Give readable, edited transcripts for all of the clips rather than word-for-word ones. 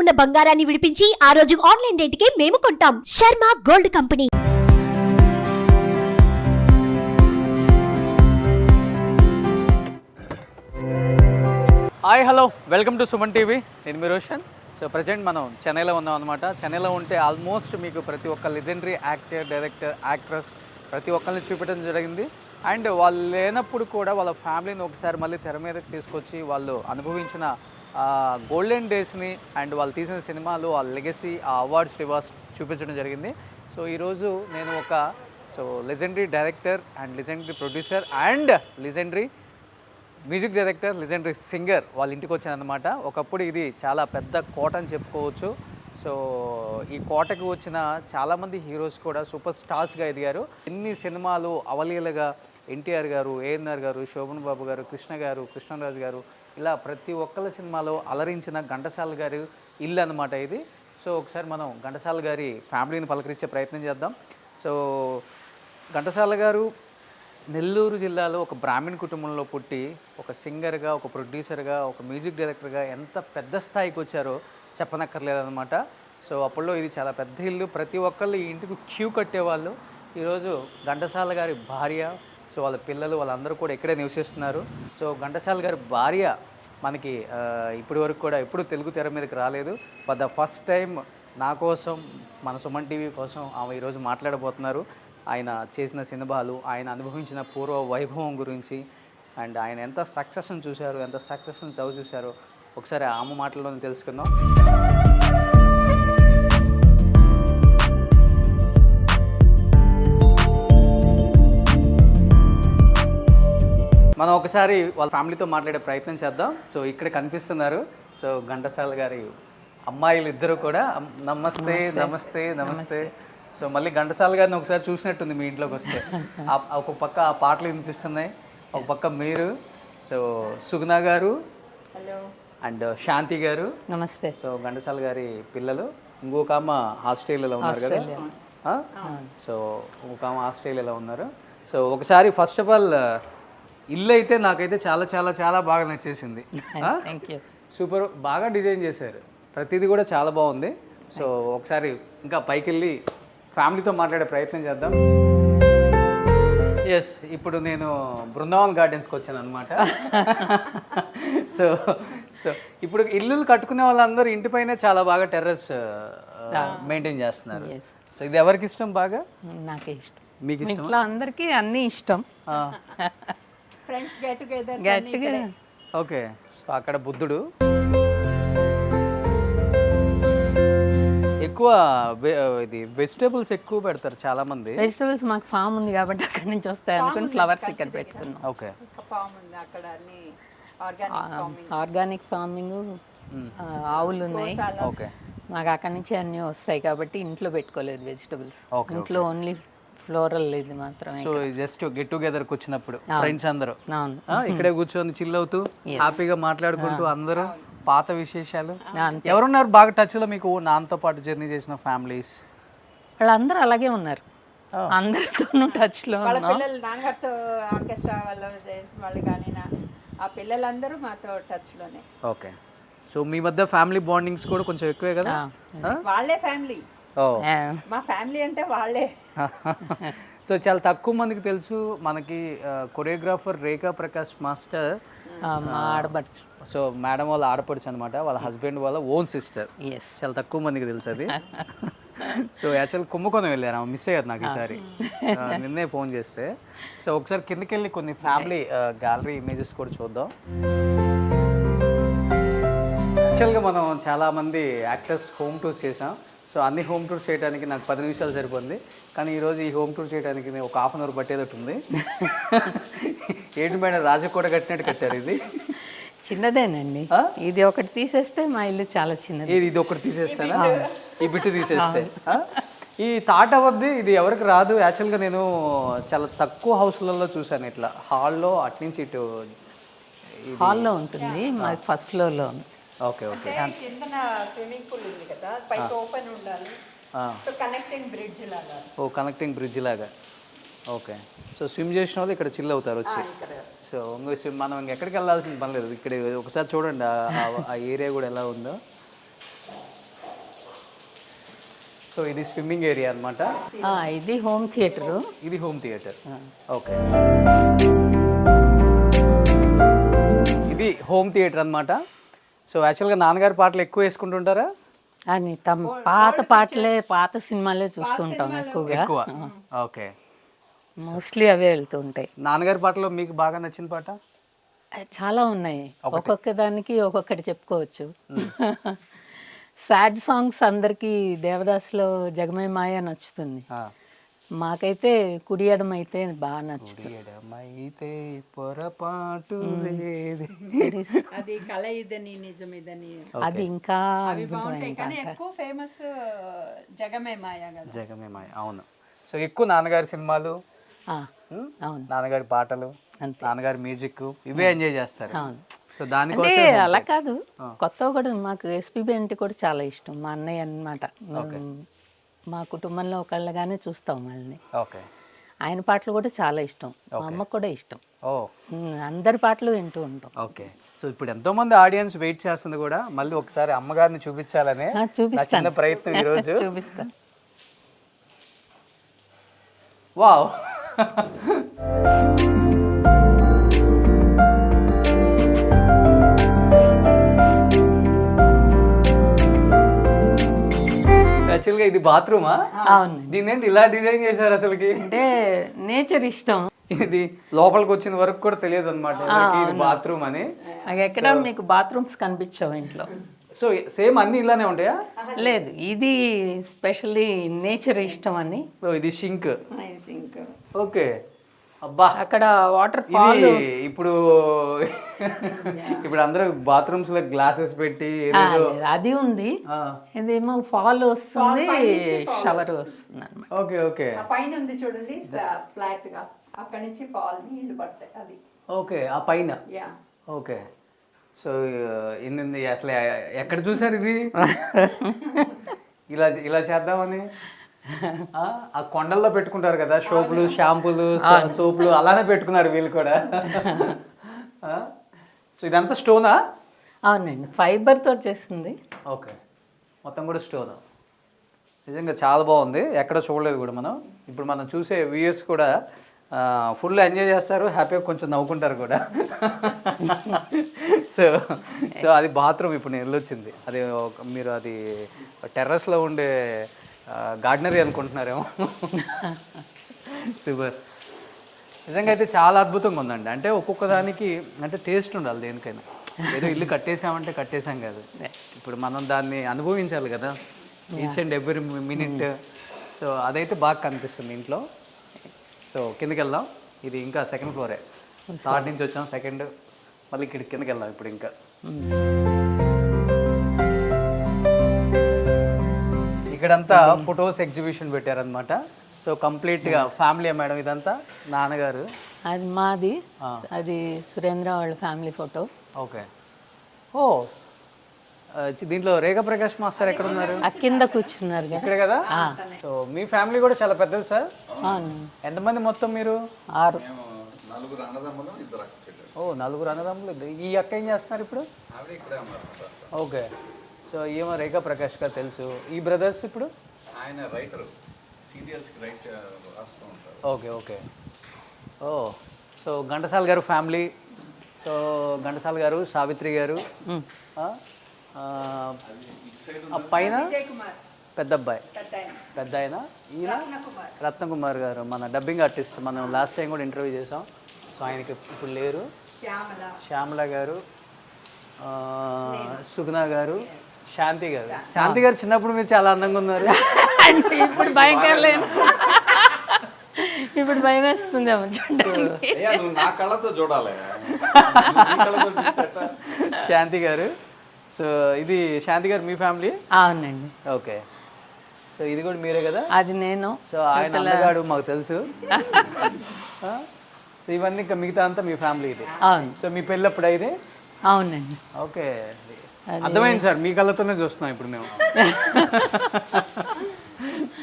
ఉన్న బంగారాన్ని విడిపించి ఆ రోజు ఆన్లైన్ రేటుకే మేము కొంటాం. Sharma gold company. Hi hello welcome to Suman TV. నేను మీ రోషన్. సో ప్రజెంట్ మనం చెన్నైలో ఉన్నాం అనమాట. చెన్నైలో ఉంటే ఆల్మోస్ట్ మీకు ప్రతి ఒక్క లెజెండరీ యాక్టర్, డైరెక్టర్, యాక్ట్రెస్ ప్రతి ఒక్కరిని చూపించడం జరిగింది. అండ్ వాళ్ళు లేనప్పుడు కూడా వాళ్ళ ఫ్యామిలీని ఒకసారి మళ్ళీ తెర మీదకి తీసుకొచ్చి వాళ్ళు అనుభవించిన గోల్డెన్ డేస్ని అండ్ వాళ్ళు తీసిన సినిమాలు, ఆ లెగసీ, ఆ అవార్డ్స్ రివార్డ్స్ చూపించడం జరిగింది. సో ఈరోజు నేను ఒక legendary director and legendary producer and legendary music director, legendary singer వాళ్ళ ఇంటికి వచ్చానమాట. ఒకప్పుడు ఇది చాలా పెద్ద కోట అని చెప్పుకోవచ్చు. సో ఈ కోటకు వచ్చిన చాలామంది హీరోస్ కూడా సూపర్ స్టార్స్గా ఎదిగారు. ఎన్ని సినిమాలు అవలీలగా ఎన్టీఆర్ గారు, ఏఎన్ఆర్ గారు, శోభన్ బాబు గారు, కృష్ణ గారు, కృష్ణరాజు గారు, ఇలా ప్రతి ఒక్కళ్ళ సినిమాలో అలరించిన ఘంటసాల గారి ఇల్లు అనమాట ఇది. సో ఒకసారి మనం ఘంటసాల గారి ఫ్యామిలీని పలకరించే ప్రయత్నం చేద్దాం. సో ఘంటసాల గారు నెల్లూరు జిల్లాలో ఒక బ్రాహ్మణ్ కుటుంబంలో పుట్టి ఒక సింగర్గా, ఒక ప్రొడ్యూసర్గా, ఒక మ్యూజిక్ డైరెక్టర్గా ఎంత పెద్ద స్థాయికి వచ్చారో చెప్పనక్కర్లేదన్నమాట. సో అప్పట్లో ఇది చాలా పెద్ద ఇల్లు. ప్రతి ఒక్కళ్ళు ఈ ఇంటికి క్యూ కట్టేవాళ్ళు. ఈరోజు ఘంటసాల గారి భార్య, సో వాళ్ళ పిల్లలు, వాళ్ళందరూ కూడా ఇక్కడే నివసిస్తున్నారు. సో ఘంటసాల గారి భార్య మనకి ఇప్పటి వరకు కూడా ఎప్పుడు తెలుగు తెర మీదకి రాలేదు. ఫర్ ద ఫస్ట్ టైం నా కోసం, మన సుమన్ టీవీ కోసం ఆమె ఈరోజు మాట్లాడబోతున్నారు. ఆయన చేసిన సినిమాలు, ఆయన అనుభవించిన పూర్వ వైభవం గురించి అండ్ ఆయన ఎంత సక్సెస్ని చూశారు, ఎంత సక్సెస్ని చదువు చూశారో ఒకసారి ఆమె మాటల్లోనే తెలుసుకుందాం. మనం ఒకసారి వాళ్ళ ఫ్యామిలీతో మాట్లాడే ప్రయత్నం చేద్దాం. సో ఇక్కడ కనిపిస్తున్నారు సో ఘంటసాల గారి అమ్మాయిలు ఇద్దరు కూడా. నమస్తే నమస్తే నమస్తే. సో మళ్ళీ ఘంటసాల గారిని ఒకసారి చూసినట్టుంది మీ ఇంట్లోకి వస్తే. ఒక పక్క ఆ పాటలు వినిపిస్తున్నాయి, ఒక పక్క మీరు. సో సుగుణ గారు అండ్ శాంతి గారు నమస్తే. సో ఘంటసాల గారి పిల్లలు. ఇంకొక ఆమె ఆస్ట్రేలియాలో ఉన్నారు కదా. సో ఇంకొక ఆమె ఆస్ట్రేలియాలో ఉన్నారు. సో ఒకసారి ఫస్ట్ ఆఫ్ ఆల్ ఇల్లు అయితే నాకైతే చాలా చాలా చాలా బాగా నచ్చేసింది. సూపర్, బాగా డిజైన్ చేశారు. ప్రతిదీ కూడా చాలా బాగుంది. సో ఒకసారి ఇంకా పైకి వెళ్ళి ఫ్యామిలీతో మాట్లాడే ప్రయత్నం చేద్దాం. ఎస్, ఇప్పుడు నేను బృందావన్ గార్డెన్స్కి వచ్చాను అనమాట. సో సో ఇప్పుడు ఇల్లు కట్టుకునే వాళ్ళందరూ ఇంటిపైనే చాలా బాగా టెర్రస్ మెయింటైన్ చేస్తున్నారు. సో ఇది ఎవరికి ఇష్టం బాగా? నాకే ఇష్టం. మీకు ఇష్టం? అందరికీ అన్నీ ఇష్టం. Friends get together. Okay. So అక్కడ బుద్ధుడు ఎక్కువ ఇది వెజిటేబుల్స్ ఎక్కువ పెడతారు చాలా మంది. వెజిటేబుల్స్ మాకు ఫామ్ ఉంది కాబట్టి అక్కడ నుంచి వస్తాయి అనుకుని ఫ్లవర్స్ ఇక్కడ పెట్టుకున్నాం. ఓకే. ఫామ్ ఉంది అక్కడ, అన్ని ఆర్గానిక్ ఫార్మింగ్, ఆవులు ఉన్నాయి. ఓకే. మాకు అక్కడ నుంచి అన్నీ వస్తాయి కాబట్టి ఇంట్లో పెట్టుకోలేదు వెజిటేబుల్స్. ఇంట్లో ఓన్లీ ఫ్లోరల్ ఇది మాత్రమే. సో జస్ట్ గెట్ టుగెదర్కి వచ్చినప్పుడు ఫ్రెండ్స్ అందరూ ఇక్కడే కూర్చొని చిల్ అవుతూ హ్యాపీగా మాట్లాడుకుంటూ అందరూ పాత విశేషాలు. ఎవరున్నారు బాగా టచ్ లో మీకు నాన్నతో పాటు జర్నీ చేసిన ఫ్యామిలీస్? వాళ్ళందరూ అలాగే ఉన్నారు, అందరితోనూ టచ్ లో. వాళ్ళ పిల్లలు నాన్నగారితో ఆర్కెస్ట్రా వాళ్ళు కానీ ఆ పిల్లలందరూ మాతో టచ్ లోనే. ఓకే. సో మీ మధ్య ఫ్యామిలీ బాండింగ్స్ కూడా కొంచెం ఎక్కువే కదా? వాళ్ళే ఫ్యామిలీ. మా ఫ్యామిలీ అంటే వాళ్ళే. సో చాలా తక్కువ మందికి తెలుసు మనకి కొరియోగ్రాఫర్ రేఖా ప్రకాష్ మాస్టర్ ఆడపడుచు. సో మేడం వాళ్ళ ఆడపడుచు అనమాట, వాళ్ళ హస్బెండ్ వాళ్ళ ఓన్ సిస్టర్. చాలా తక్కువ మందికి తెలుసు అది. సో యాక్చువల్ కుంభకోణం వెళ్ళారు, ఆమె మిస్ అయ్యారు నాకు ఈసారి నిన్నే ఫోన్ చేస్తే. సో ఒకసారి కిందకి వెళ్ళి కొన్ని ఫ్యామిలీ గ్యాలరీ ఇమేజెస్ కూడా చూద్దాం. యాక్చువల్గా మనం చాలామంది యాక్టర్స్ హోమ్ టూర్స్ చేసాం. సో అన్ని హోమ్ టూర్స్ చేయడానికి నాకు 10 నిమిషాలు సరిపోయింది. కానీ ఈరోజు ఈ హోమ్ టూర్ చేయడానికి నేను ఒక హాఫ్ అన్ అవర్ పట్టేదట్టు ఉంది. ఏంటి మేడం, రాజకోట కట్టినట్టు కట్టారు. ఇది చిన్నదేనండి. ఇది ఒకటి తీసేస్తే మా ఇల్లు చాలా చిన్నది. ఇది ఒకటి తీసేస్తానా? ఈ బిట్టు తీసేస్తే ఈ థాట్ అవద్ది. ఇది ఎవరికి రాదు. యాక్చువల్గా నేను చాలా తక్కువ హౌస్లలో చూసాను ఇట్లా. హాల్లో అట్నుంచి ఇటు హాల్లో ఉంటుంది, మాది ఫస్ట్ ఫ్లోర్లో ఉంది. ఓకే. ఓకే. కిందన స్విమ్మింగ్ పూల్ ఉంది కదా, పైకి ఓపెన్ ఉండాలి. సో కనెక్టింగ్ బ్రిడ్జ్ లాగా. ఓ కనెక్టింగ్ బ్రిడ్జ్ లాగా. ఓకే. సో స్విమ్ చేసిన వాళ్ళు ఇక్కడ చిల్ అవుతారు వచ్చి. సో మనం ఇంకెక్కడికి వెళ్ళాల్సిన పని లేదు. ఇక్కడ ఒకసారి చూడండి ఆ ఏరియా కూడా ఎలా ఉందో. సో ఇది స్విమ్మింగ్ ఏరియా అన్నమాట. ఇది హోమ్ థియేటరు. ఇది హోమ్ థియేటర్. ఓకే, ఇది హోమ్ థియేటర్ అన్నమాట. సో యాక్చువల్గా నాన్నగారి పాటలు ఎక్కువ వేసుకుంటుంటారా? అని పాత పాటలే, పాత సినిమాలే చూస్తుంటాం ఎక్కువగా. ఎక్కువ. ఓకే, మోస్ట్లీ అవే వెళ్తూ ఉంటాయి. నాన్నగారి పాటలో మీకు బాగా నచ్చిన పాట? చాలా ఉన్నాయి, ఒక్కొక్క దానికి ఒక్కొక్కటి చెప్పుకోవచ్చు. సాడ్ సాంగ్స్ అందరికి దేవదాసులో జగమే మాయ నచ్చుతుంది. మాకైతే కుడియడం అయితే బాగా నచ్చుతుంది. అయితే పొరపాటు లేదు. అది కళ ఇదని నిజమిదని అది ఇంకా బాగుంటాయి, కానీ ఎక్కువ ఫేమస్ జగమే మాయ కదా. జగమే మాయ, అవును. సో ఎక్కువ నాన్నగారి సినిమాలు, అవును, నాన్నగారి పాటలు, నాన్నగారి మ్యూజిక్ ఇవే ఎంజాయ్ చేస్తారు. సో దానికోసం అంటే అలా కాదు, కొత్త కూడా మాకు ఎస్పీబీ అంటే కూడా చాలా ఇష్టం. మా అన్నయ్య అన్నమాట. మా కుటుంబంలో ఒకళ్ళగానే చూస్తాం వాళ్ళని. ఓకే, ఆయన పాటలు కూడా చాలా ఇష్టం. మా అమ్మకు కూడా ఇష్టం. ఓ, అందరి పాటలు వింటూ ఉంటాం. ఓకే. సో ఇప్పుడు ఎంతో మంది ఆడియన్స్ వెయిట్ చేస్తుంది కూడా, మళ్ళీ ఒకసారి అమ్మగారిని చూపించాలనే నా చిన్న ప్రయత్నం ఈరోజు. చూపిస్తా. వావ్, యాక్చువల్గా ఇది బాత్రూమా? అవును. దీని ఏంటి ఇలా డిజైన్ చేశారు అసలుకి? అంటే నేచర్ ఇష్టం. ఇది లోపలికి వచ్చిన వరకు కూడా తెలియదు అనమాట ఇది బాత్రూమ్ అని. ఎక్కడ మీకు బాత్రూమ్స్ కనిపించవు ఇంట్లో. సో సేమ్ అన్ని ఇలానే ఉంటాయా? లేదు, ఇది స్పెషల్లీ నేచర్ ఇష్టం అని. ఇది షింక్. ఓకే, అబ్బా, అక్కడ వాటర్ ఫాల్. ఇప్పుడు ఇప్పుడు అందరూ బాత్రూమ్స్ లో గ్లాసెస్ పెట్టి అది ఉంది. ఇదేమో ఫాల్ వస్తుంది, షవర్ వస్తుంది అన్నమాట. Okay, okay. పైన ఉంది చూడండి ఫ్లాట్ గా, అక్కడ నుంచి ఫాల్ నీళ్లు పడతాయి అది. ఓకే, ఆ పైన. ఓకే, సో ఎన్ని అసలు ఎక్కడ చూసారు ఇది? ఇలా ఇలా చేద్దామని ఆ కొండల్లో పెట్టుకుంటారు కదా సోపులు, షాంపూలు, సోపులు, అలానే పెట్టుకున్నారు వీళ్ళు కూడా. సో ఇదంతా స్టోనా? అవునండి, ఫైబర్ తో చేస్తుంది. ఓకే, మొత్తం కూడా స్టోన్. నిజంగా చాలా బాగుంది, ఎక్కడ చూడలేదు కూడా మనం. ఇప్పుడు మనం చూసే వ్యూయర్స్ కూడా ఫుల్ ఎంజాయ్ చేస్తారు, హ్యాపీగా కొంచెం నవ్వుకుంటారు కూడా. సో సో అది బాత్రూమ్ ఇప్పుడు నేను వెళ్ళొచ్చింది. అది మీరు అది టెర్రస్లో ఉండే గార్డెనరీ అనుకుంటున్నారేమో. సూపర్, నిజంగా అయితే చాలా అద్భుతంగా ఉందండి. అంటే ఒక్కొక్క దానికి అంటే టేస్ట్ ఉండాలి దేనికైనా. ఏదో ఇల్లు కట్టేసామంటే కట్టేసాం కాదు, ఇప్పుడు మనం దాన్ని అనుభవించాలి కదా, each and every minute. So అదైతే బాగా కనిపిస్తుంది ఇంట్లో. సో కిందకి వెళ్దాం, ఇది ఇంకా సెకండ్ ఫ్లోరే. థర్డ్ నుంచి వచ్చాం, సెకండ్, మళ్ళీ కిందకి వెళ్దాం ఇప్పుడు ఇంకా. ఇక్కడంతా ఫొటోస్ ఎగ్జిబిషన్ పెట్టారనమాట. సో కంప్లీట్గా ఫ్యామిలీ మేడం ఇదంతా. నాన్నగారు అది మాది, అది సురేంద్ర వాళ్ళ ఫ్యామిలీ ఫోటో. ఓకే, ఓ దీంట్లో రేఖా ప్రకాష్ మాస్టర్ ఎక్కడ ఉన్నారు? కింద కూర్చున్నారు ఇక్కడే కదా. సో మీ ఫ్యామిలీ కూడా చాలా పెద్దది సార్. ఎంతమంది మొత్తం మీరు? 6. ఓ, 4 అన్నదమ్ములు. ఈ అక్క ఏం చేస్తున్నారు ఇప్పుడు? ఓకే, సో ఏమో రేఖా ప్రకాష్ గారు తెలుసు. ఈ బ్రదర్స్ ఇప్పుడు ఆయన రైటర్, సీరియల్స్కి రైట్ రాస్తూ ఉంటారు. Okay, okay. ఓ, సో ఘంటసాల గారు ఫ్యామిలీ. సో ఘంటసాల గారు, సావిత్రి గారు, పైన పెద్ద అబ్బాయి, పెద్ద ఆయన ఈయన రత్నకుమార్ గారు, మన డబ్బింగ్ ఆర్టిస్ట్. మనం లాస్ట్ టైం కూడా ఇంటర్వ్యూ చేసాం. సో ఆయనకి ఇప్పుడు లేరు. శ్యామల గారు, సుగుణ గారు, శాంతి గారు. శాంతి గారు చిన్నప్పుడు మీరు చాలా అందంగా ఉన్నారు. ఇప్పుడు భయంకర లేదు, ఇప్పుడు భయం వేస్తుంది. నువ్వు నా కళ్ళతో చూడాలి. శాంతి గారు. సో ఇది శాంతి గారు మీ ఫ్యామిలీ? అవునండి. ఓకే, సో ఇది కూడా మీరే కదా? అది నేను. సో ఆయన అందగాడు మాకు తెలుసు. సో ఇవన్నీ ఇంకా మిగతా అంతా మీ ఫ్యామిలీ ఇది. అవును. సో మీ పెళ్ళప్పుడు అయితే? అవునండి. ఓకే, అర్థమైంది సార్, మీ కళ్ళతోనే చూస్తున్నాం ఇప్పుడు మేము.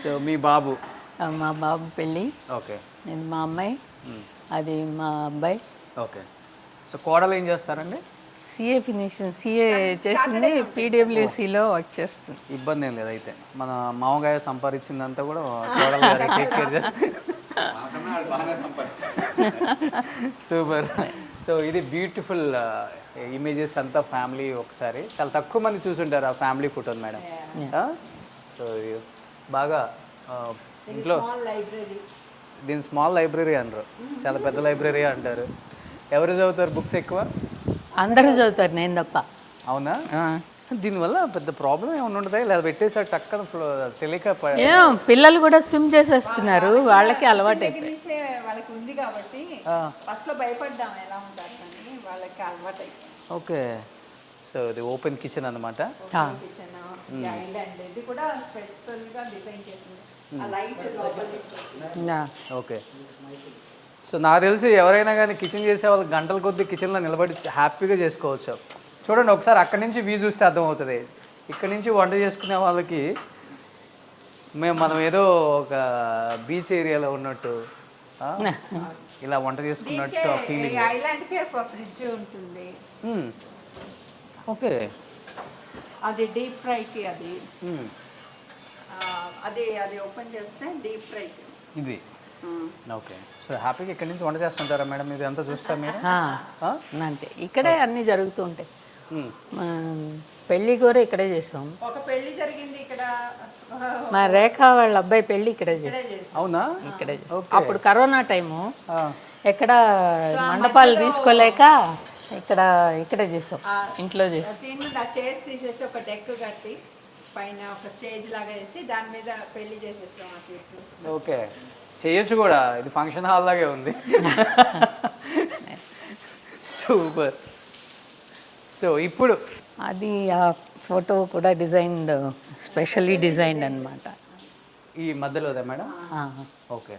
సో మీ బాబు? మా బాబు పెళ్ళి. ఓకే, నేను మా అమ్మాయి, అది మా అబ్బాయి. ఓకే. సో కోడలు ఏం చేస్తారండి? సిఏ ఫినిషింగ్, సిఏ చేసింది పీడబ్ల్యూసీలో వర్క్ చేస్తుంది. ఇబ్బంది ఏం లేదు అయితే. మన మామగాయ సంపాదించిందంతా కూడా కోడలు గారు టేక్ కేర్ చేస్తారు. మాకన్నా అది బాగానే సంపాదించారు. సూపర్. సో ఇది బ్యూటిఫుల్ ఇమేజెస్ అంతా ఫ్యామిలీ. ఒకసారి చాలా తక్కువ మంది చూసుంటారు ఆ ఫ్యామిలీ ఫోటోని మేడం. సో బాగా ఇంట్లో దీని స్మాల్ లైబ్రరీ అనరు, చాలా పెద్ద లైబ్రరీ అంటారు. ఎవరు చదువుతారు బుక్స్ ఎక్కువ? అందరూ చదువుతారు, నేను తప్ప. అవునా? దీనివల్ల పెద్ద ప్రాబ్లం ఏమైనా ఉంటుందా, లేదా పెట్టేసారు టక్కన తెలియక ఏం పిల్లలు కూడా స్విమ్ చేసేస్తున్నారు, వాళ్ళకి అలవాటు అయిపోయింది. నుంచే వాళ్ళకి ఉంది కాబట్టి ఫస్ట్ లో భయపడ్డాం ఎలా ఉంటారు కానీ వాళ్ళకి అలవాటు అయిపోయింది. ఓకే. సో ఇది ఓపెన్ కిచెన్ అనమాట. కిచెన్ ఐలాండ్ ఇది కూడా స్పెషల్ గా డిజైన్ చేసింది. ఆ లైట్ లోపలికి ఓకే. సో నాకు తెలిసి ఎవరైనా కానీ కిచెన్ చేసే వాళ్ళు గంటల కొద్దీ కిచెన్లో నిలబడి హ్యాపీగా చేసుకోవచ్చు. చూడండి ఒకసారి అక్కడి నుంచి వ్యూ చూస్తే అర్థమవుతుంది. ఇక్కడ నుంచి వంట చేసుకునే వాళ్ళకి మనం ఏదో ఒక బీచ్ ఏరియాలో ఉన్నట్టు ఇలా వంట చేసుకున్నట్టు ఫీలింగ్. ఐలాండ్ కి ఒక ఫ్రిడ్జ్ ఉంటుంది. ఓకే. అది డీప్ ఫ్రైకి అది అది ఓపెన్ చేస్తే డీప్ ఫ్రైకి ఇది. ఓకే. సో హ్యాపీగా ఇక్కడ నుంచి వంట చేస్తుంటారా మేడం? ఇది అంతా చూస్తా మీరు? అంటే ఇక్కడే అన్నీ జరుగుతూ ఉంటాయి. పెళ్ళి కూడా ఇక్కడే చేసాం. ఒక పెళ్లి జరిగింది ఇక్కడ. మా రేఖ వాళ్ళ అబ్బాయి పెళ్ళి ఇక్కడే చేసాం. అవునా? ఇక్కడే. అప్పుడు కరోనా టైము, ఎక్కడ మండపాలు తీసుకోలేక ఇక్కడే చేసాం, ఇంట్లో చేసాం. చైర్స్ తీసేసి ఒక డెక్ కట్టి పైన ఒక స్టేజ్ లాగా వేసి దాని మీద పెళ్లి చేసేస్తాం. ఓకే, చేయొచ్చు కూడా. ఇది ఫంక్షన్ హాల్ లాగే ఉంది. సూపర్. సో ఇప్పుడు అది ఆ ఫోటో కూడా డిజైన్డ్, స్పెషల్లీ డిజైన్డ్ అనమాట. ఈ మధ్యలోదే మేడం? ఓకే.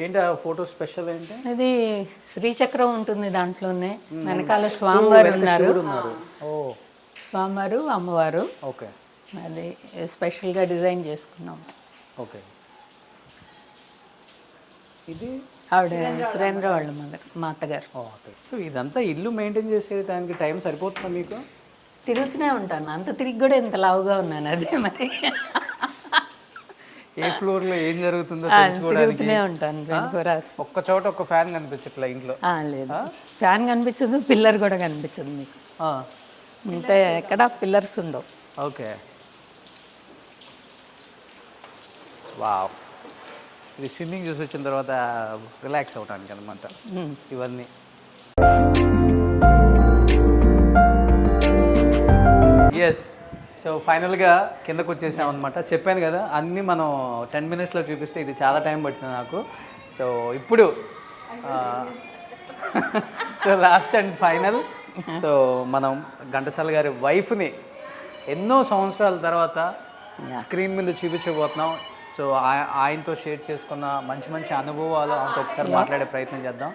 ఏంటి ఆ ఫోటో స్పెషల్ ఏంటి? ఇది శ్రీచక్రం ఉంటుంది దాంట్లోనే, వెనకాల స్వామివారు ఉన్నారు. స్వామివారు, అమ్మవారు. ఓకే. అది స్పెషల్గా డిజైన్ చేసుకున్నాం. ఓకే. ఇది ఆవిడ సురేంద్ర వాళ్ళ మా అత్తగారు. ఓకే. సో ఇదంతా ఇల్లు మెయింటైన్ చేసేది దానికి టైం సరిపోతుందా మీకు? తిరుగుతూనే ఉంటాను, అంత తిరిగి కూడా ఇంత లావుగా ఉన్నాను. అదే మరి ఏ ఫ్లోర్లో ఏం జరుగుతుందో తెలుసుకోవడానికి తిరుగుతూనే ఉంటాను 24 hours. ఒక్క చోట ఒక్క ఫ్యాన్ కనిపించట్లే ఇంట్లో? లేదు, ఫ్యాన్ కనిపించదు, పిల్లర్ కూడా కనిపించదు మీకు. ఇంకా ఎక్కడ పిల్లర్స్ ఉండవు. ఓకే. వావ్. ఇది స్విమ్మింగ్ చూసి వచ్చిన తర్వాత రిలాక్స్ అవడానికి అనమాట ఇవన్నీ. ఎస్. సో ఫైనల్గా కిందకు వచ్చేసాం అనమాట. చెప్పాను కదా అన్నీ మనం 10 minutesలో చూపిస్తే ఇది చాలా టైం పట్టింది నాకు. సో ఇప్పుడు so last and final. So మనం ఘంటసాల గారి వైఫ్ని ఎన్నో సంవత్సరాల తర్వాత స్క్రీన్ మీద చూపించబోతున్నాం. సో ఆయనతో షేర్ చేసుకున్న మంచి మంచి అనుభవాలు ఆయనతో ఒకసారి మాట్లాడే ప్రయత్నం చేద్దాం.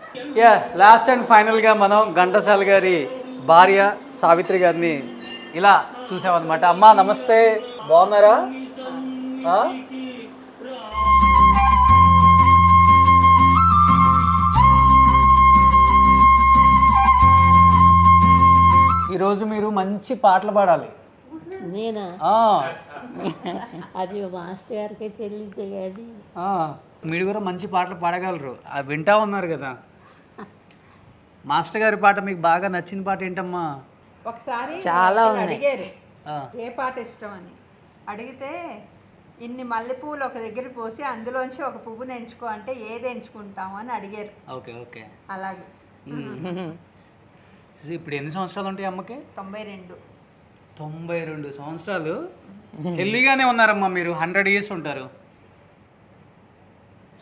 లాస్ట్ అండ్ ఫైనల్గా మనం ఘంటసాల గారి భార్య సావిత్రి గారిని ఇలా చూసామన్నమాట. అమ్మా నమస్తే, బాగున్నారా? ఈరోజు మీరు మంచి పాటలు పాడాలి. నేనా? అది మాస్టర్ గారికే చెల్లించే కానీ మీరు కూడా మంచి పాటలు పాడగలరు. అది వింటా ఉన్నారు కదా. మాస్టర్ గారి పాట మీకు బాగా నచ్చిన పాట ఏంటమ్మా? ఒకసారి చాలా అడిగారు ఏ పాట ఇష్టం అని. అడిగితే ఇన్ని మల్లెపూలు ఒక దగ్గర పోసి అందులోంచి ఒక పువ్వుని ఎంచుకో అంటే ఏది ఎంచుకుంటాము అని అడిగారు. ఓకే. ఓకే. అలాగే. ఇప్పుడు ఎన్ని సంవత్సరాలు ఉంటాయి అమ్మకి? 92. 92 సంవత్సరాలు. హెల్దీగానే ఉన్నారమ్మా మీరు. 100 years ఉంటారు.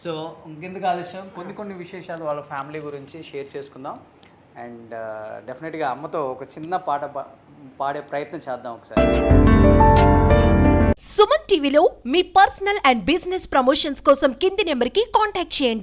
సో ఇంకెందుకు ఆలస్యం, కొన్ని విశేషాలు వాళ్ళ ఫ్యామిలీ గురించి షేర్ చేసుకుందాం. అండ్ డెఫినెట్గా అమ్మతో ఒక చిన్న పాట పాడే ప్రయత్నం చేద్దాం ఒకసారి. సుమన్ టీవీలో మీ పర్సనల్ అండ్ బిజినెస్ ప్రమోషన్స్ కోసం కింది నెంబర్కి కాంటాక్ట్ చేయండి.